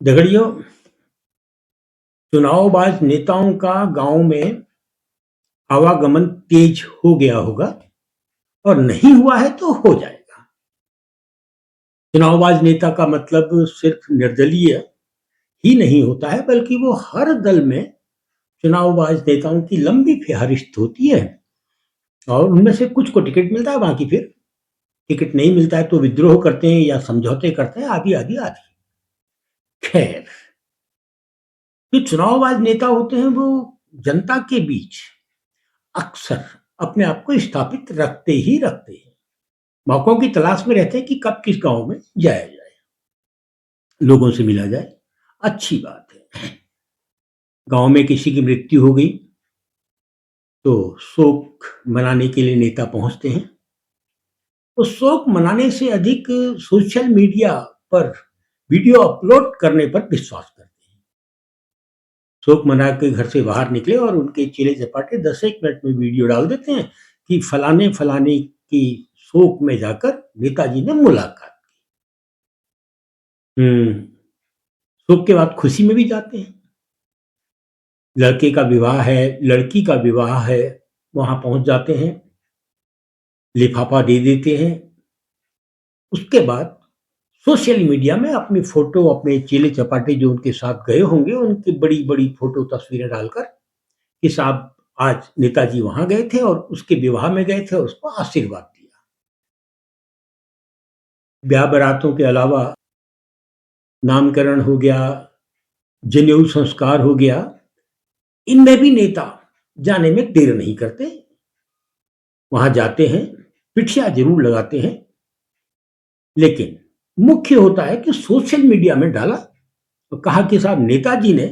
दगड़ियों, चुनावबाज नेताओं का गांव में आवागमन तेज हो गया होगा और नहीं हुआ है तो हो जाएगा। चुनावबाज नेता का मतलब सिर्फ निर्दलीय ही नहीं होता है, बल्कि वो हर दल में चुनावबाज नेताओं की लंबी फहरिस्त होती है और उनमें से कुछ को टिकट मिलता है, बाकी फिर टिकट नहीं मिलता है तो विद्रोह करते हैं या समझौते करते हैं, आदि आदि आदि। खैर, जो चुनावबाज नेता होते हैं वो जनता के बीच अक्सर अपने आप को स्थापित रखते ही रखते हैं। मौकों की तलाश में रहते हैं कि कब किस गांव में जाया जाए, लोगों से मिला जाए। अच्छी बात है। गांव में किसी की मृत्यु हो गई तो शोक मनाने के लिए नेता पहुंचते हैं। तो शोक मनाने से अधिक सोशल मीडिया पर वीडियो अपलोड करने पर विश्वास करते हैं। शोक मना के घर से बाहर निकले और उनके चेले चपाटे 10 एक मिनट में वीडियो डाल देते हैं कि फलाने फलाने की शोक में जाकर नेताजी ने मुलाकात। शोक के बाद खुशी में भी जाते हैं। लड़के का विवाह है, लड़की का विवाह है, वहां पहुंच जाते हैं, लिफाफा दे देते हैं। उसके बाद सोशल मीडिया में अपनी फोटो, अपने चेले चपाटे जो उनके साथ गए होंगे उनकी बड़ी बड़ी फोटो तस्वीरें डालकर कि साहब आज नेताजी वहां गए थे और उसके विवाह में गए थे और उसको आशीर्वाद दिया। ब्याह बारातों के अलावा नामकरण हो गया, जनेऊ संस्कार हो गया, इनमें भी नेता जाने में देर नहीं करते। वहां जाते हैं, पिठिया जरूर लगाते हैं, लेकिन मुख्य होता है कि सोशल मीडिया में डाला तो कहा कि साहब नेताजी ने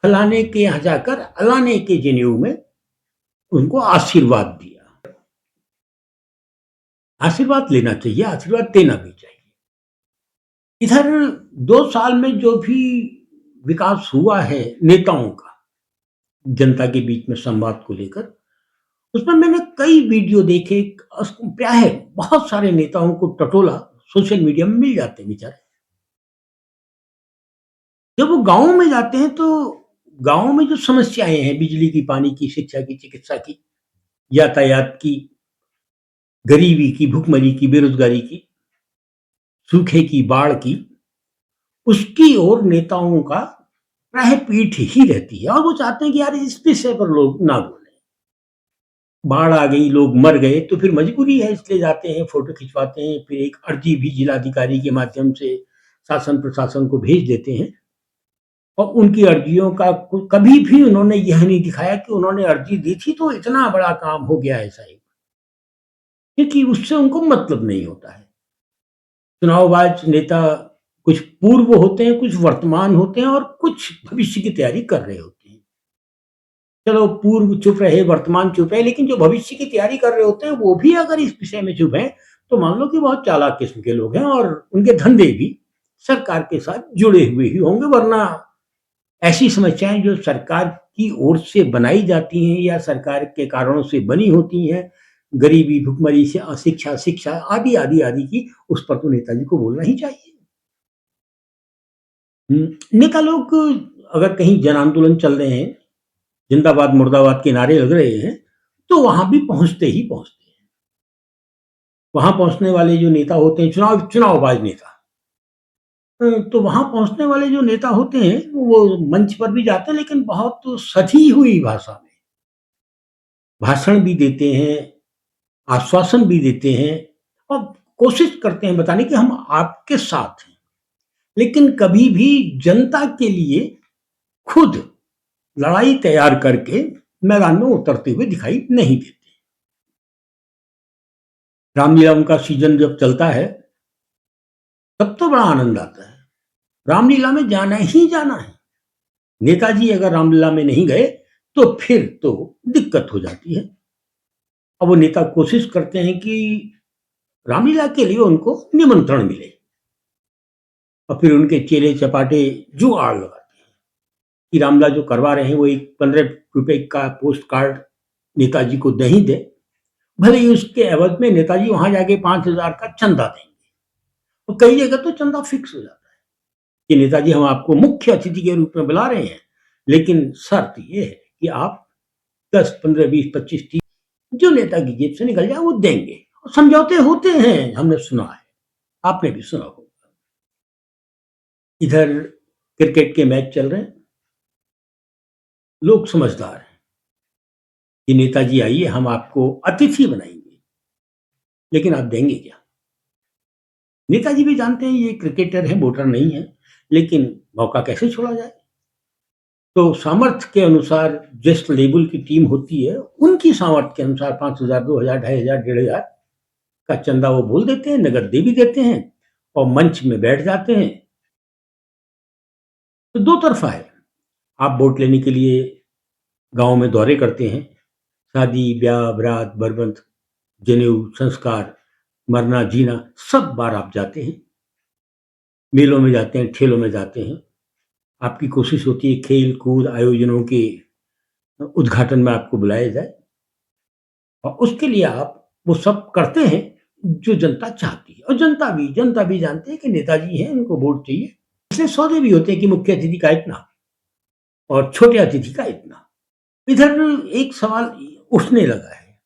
फलाने के यहां जाकर अलाने के जनेऊ में उनको आशीर्वाद दिया। आशीर्वाद लेना चाहिए, आशीर्वाद देना भी चाहिए। इधर 2 साल में जो भी विकास हुआ है नेताओं का जनता के बीच में संवाद को लेकर, उसमें मैंने कई वीडियो देखे। प्राय बहुत सारे नेताओं को टटोला सोशल मीडिया में मिल जाते हैं बेचारे। जब वो गाँव में जाते हैं तो गाँव में जो समस्याएँ हैं, बिजली की, पानी की, शिक्षा की, चिकित्सा की, यातायात की, गरीबी की, भुखमरी की, बेरोज़गारी की, सूखे की, बाढ़ की, उसकी ओर नेताओं का प्राय पीठ ही रहती है और वो चाहते हैं कि यार इस विषय पर लोग ना बोलें। बाढ़ आ गई, लोग मर गए तो फिर मजबूरी है, इसलिए जाते हैं, फ़ोटो खिंचवाते हैं, फिर एक अर्ज़ी भी जिलाधिकारी के माध्यम से शासन प्रशासन को भेज देते हैं। और उनकी अर्जियों का कभी भी उन्होंने यह नहीं दिखाया कि उन्होंने अर्जी दी थी तो इतना बड़ा काम हो गया ऐसा ही, क्योंकि उससे उनको मतलब नहीं होता है। चुनावबाज नेता कुछ पूर्व होते हैं, कुछ वर्तमान होते हैं और कुछ भविष्य की तैयारी कर रहे होते हैं। चलो पूर्व चुप रहे, वर्तमान चुप है, लेकिन जो भविष्य की तैयारी कर रहे होते हैं वो भी अगर इस विषय में चुप हैं तो मान लो कि बहुत चालाक किस्म के लोग हैं और उनके धंधे भी सरकार के साथ जुड़े हुए ही होंगे, वरना ऐसी समस्याएं जो सरकार की ओर से बनाई जाती हैं या सरकार के कारणों से बनी होती हैं, गरीबी, भुखमरी से अशिक्षा, शिक्षा आदि आदि आदि की, उस पर तो नेताजी को बोलना ही चाहिए। नेता लोग अगर कहीं जन आंदोलन चल रहे हैं, जिंदाबाद मुर्दाबाद के नारे लग रहे हैं, तो वहां भी पहुंचते ही पहुंचते हैं। वहां पहुंचने वाले जो नेता होते हैं, चुनावबाज नेता, तो वहां पहुंचने वाले जो नेता होते हैं वो मंच पर भी जाते हैं, लेकिन बहुत सधी हुई भाषा में भाषण भी देते हैं, आश्वासन भी देते हैं और कोशिश करते हैं बताने कि हम आपके साथ हैं, लेकिन कभी भी जनता के लिए खुद लड़ाई तैयार करके मैदान में उतरते हुए दिखाई नहीं देते। रामलीला उनका सीजन जब चलता है तब तो बड़ा आनंद आता है। रामलीला में जाना ही जाना है। नेताजी अगर रामलीला में नहीं गए तो फिर तो दिक्कत हो जाती है। अब वो नेता कोशिश करते हैं कि रामलीला के लिए उनको निमंत्रण मिले और फिर उनके चेले चपाटे जुगाड़ लगाते हैं कि रामलीला जो करवा रहे हैं वो एक 15 रुपए का पोस्ट कार्ड नेताजी को नहीं दे, भले ही उसके एवज में नेताजी वहां जाके 5,000 का चंदा देंगे। तो कई जगह तो चंदा फिक्स हो जाता है। कि नेताजी हम आपको मुख्य अतिथि के रूप में बुला रहे हैं, लेकिन शर्त ये है कि आप 10, 15, 20, 25, 30 जो नेता की जेब से निकल जाए वो देंगे। समझौते होते हैं, हमने सुना है, आपने भी सुना होगा। इधर क्रिकेट के मैच चल रहे हैं, लोग समझदार हैं कि नेताजी आइए हम आपको अतिथि बनाएँगे, लेकिन आप देंगे क्या? नेताजी भी जानते हैं ये क्रिकेटर हैं, वोटर नहीं हैं, लेकिन मौका कैसे छोड़ा जाए? तो सामर्थ्य के अनुसार जिस लेवल की टीम होती है, उनकी सामर्थ्य के अनुसार 5,000, 2,000, 2,500, 1,500 का चंदा वो बोल देते हैं, नकद दे भी देते हैं और मंच में बैठ जाते हैं। तो दो तरफ़ा है, आप वोट लेने के लिए गाँव में दौरे करते हैं, शादी, ब्याह, बारात, बरबंद, जनेऊ, संस्कार, मरना-जीना सब बार आप जाते हैं। मेलों में जाते हैं, ठेलों में जाते हैं। आपकी कोशिश होती है खेल-कूद आयोजनों के उद्घाटन में आपको बुलाया जाए और उसके लिए आप वो सब करते हैं जो जनता चाहती है और जनता भी जानती है कि नेताजी हैं, इनको वोट चाहिए। इसलिए सौदे भी होते हैं कि मुख्य अतिथि का इतना और छोटे अतिथि का इतना। इधर एक सवाल उठने लगा है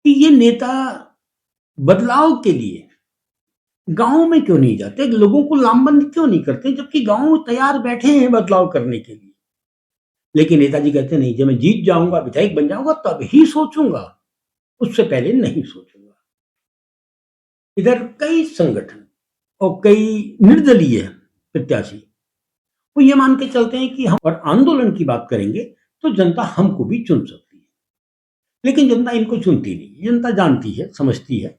कि ये नेता बदलाव के लिए गाँव में क्यों नहीं जाते? लोगों को लामबंद क्यों नहीं करते? जबकि गाँव तैयार बैठे हैं बदलाव करने के लिए। लेकिन नेताजी कहते हैं नहीं, जब मैं जीत जाऊँगा, विधायक बन जाऊँगा तब ही सोचूँगा, उससे पहले नहीं सोचूँगा। इधर कई संगठन और कई निर्दलीय प्रत्याशी वो ये मान के चलते हैं कि हम और आंदोलन की बात करेंगे तो जनता हमको भी चुन सकती है। लेकिन जनता इनको चुनती नहीं। जनता जानती है, समझती है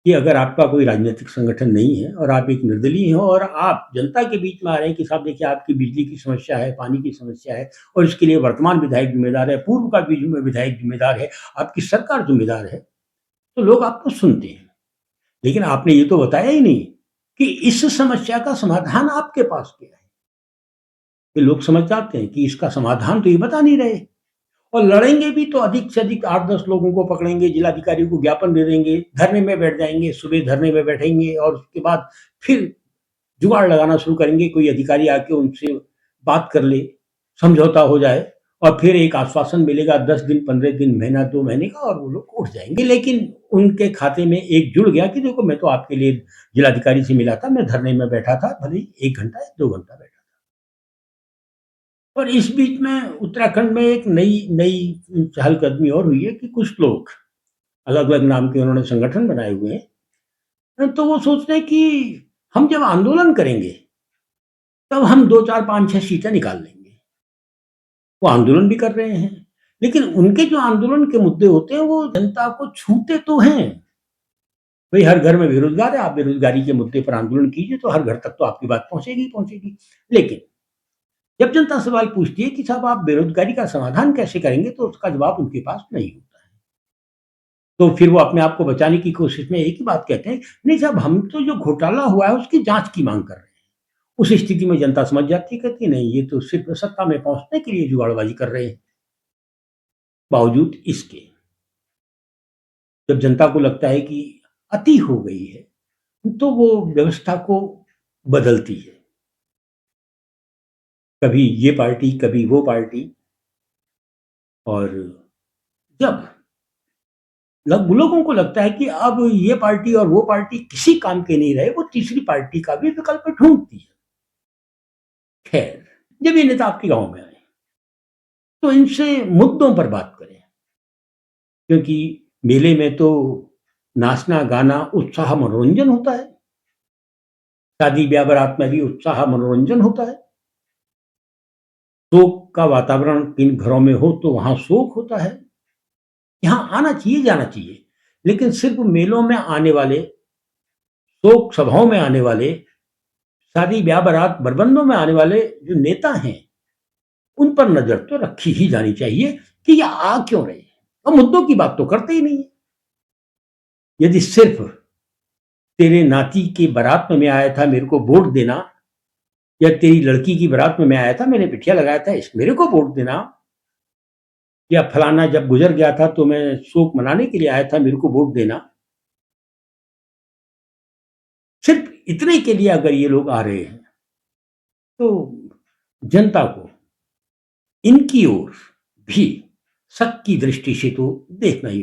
कि अगर आपका कोई राजनीतिक संगठन नहीं है और आप एक निर्दलीय हैं और आप जनता के बीच में आ रहे हैं कि साहब देखिए आपकी बिजली की समस्या है, पानी की समस्या है और इसके लिए वर्तमान विधायक ज़िम्मेदार है, पूर्व का भी विधायक ज़िम्मेदार है, आपकी सरकार ज़िम्मेदार है, तो लोग आपको सुनते हैं। लेकिन आपने ये तो बताया ही नहीं कि इस समस्या का समाधान आपके पास क्या है? ये लोग समझ जाते हैं कि इसका समाधान तो ये बता नहीं रहे और लड़ेंगे भी तो अधिक से अधिक 8-10 लोगों को पकड़ेंगे, जिलाधिकारी को ज्ञापन दे देंगे, धरने में बैठ जाएँगे, सुबह धरने में बैठेंगे और उसके बाद फिर जुगाड़ लगाना शुरू करेंगे, कोई अधिकारी आके उनसे बात कर ले, समझौता हो जाए और फिर एक आश्वासन मिलेगा 10 दिन, 15 दिन, महीना, 2 महीने का और वो लोग उठ जाएँगे। लेकिन उनके खाते में एक जुड़ गया कि देखो मैं तो आपके लिए जिलाधिकारी से मिला था, मैं धरने में बैठा था, भले ही 1 घंटा या 2 घंटा बैठा। और इस बीच में उत्तराखंड में एक नई नई चहलकदमी और हुई है कि कुछ लोग अलग-अलग नाम के उन्होंने संगठन बनाए हुए हैं। तो वो सोच रहे हैं कि हम जब आंदोलन करेंगे, तब हम 2, 4, 5, 6 सीटें निकाल लेंगे। वो आंदोलन भी कर रहे हैं, लेकिन उनके जो आंदोलन के मुद्दे होते हैं, वो जनता को छूते तो हैं। भई हर घर में बेरोज़गार है, आप बेरोज़गारी के मुद्दे पर आंदोलन कीजिए, तो हर घर तक तो आपकी बात पहुँचेगी ही पहुँचेगी। लेकिन जब जनता सवाल पूछती है कि साहब आप बेरोज़गारी का समाधान कैसे करेंगे? तो उसका जवाब उनके पास नहीं होता है। तो फिर वो अपने आप को बचाने की कोशिश में एक ही बात कहते हैं, नहीं साहब हम तो जो घोटाला हुआ है उसकी जाँच की माँग कर रहे हैं। उस स्थिति में जनता समझ जाती है, कहती है नहीं ये तो सिर्फ़ सत्ता में पहुँचने के लिए जुगाड़बाज़ी कर रहे हैं। बावजूद इसके जब जनता को लगता है कि अति हो गई है, तो वो व्यवस्था को बदलती है। कभी ये पार्टी, कभी वो पार्टी और जब लोगों को लगता है कि अब ये पार्टी और वो पार्टी किसी काम के नहीं रहे, वो तीसरी पार्टी का भी विकल्प ढूँढती है। खैर, जब ये नेता आपके गाँव में आए, तो इनसे मुद्दों पर बात करें, क्योंकि मेले में तो नाचना, गाना, उत्साह, मनोरंजन होता है। शादी, ब्याह, बारात में भी उत्साह, मनोरंजन होता है। शोक का वातावरण किन घरों में हो, तो वहाँ शोक होता है। यहाँ आना चाहिए, जाना चाहिए, लेकिन सिर्फ़ मेलों में आने वाले, शोक सभाओं में आने वाले, शादी, ब्याह, बारात, बरबंदों में आने वाले जो नेता हैं, उन पर नज़र तो रखी ही जानी चाहिए कि ये आ क्यों रहे हैं? और मुद्दों की बात तो करते ही नहीं है। यदि सिर्फ़ तेरे नाती की बारात में मैं आया था, मेरे को वोट देना या तेरी लड़की की बारात में मैं आया था, मैंने बिठिया लगाया था, इस मेरे को वोट देना या फलाना जब गुज़र गया था, तो मैं शोक मनाने के लिए आया था, मेरे को वोट देना। सिर्फ़ इतने के लिए अगर ये लोग आ रहे हैं, तो जनता को इनकी ओर भी शक की दृष्टि से तो देखना ही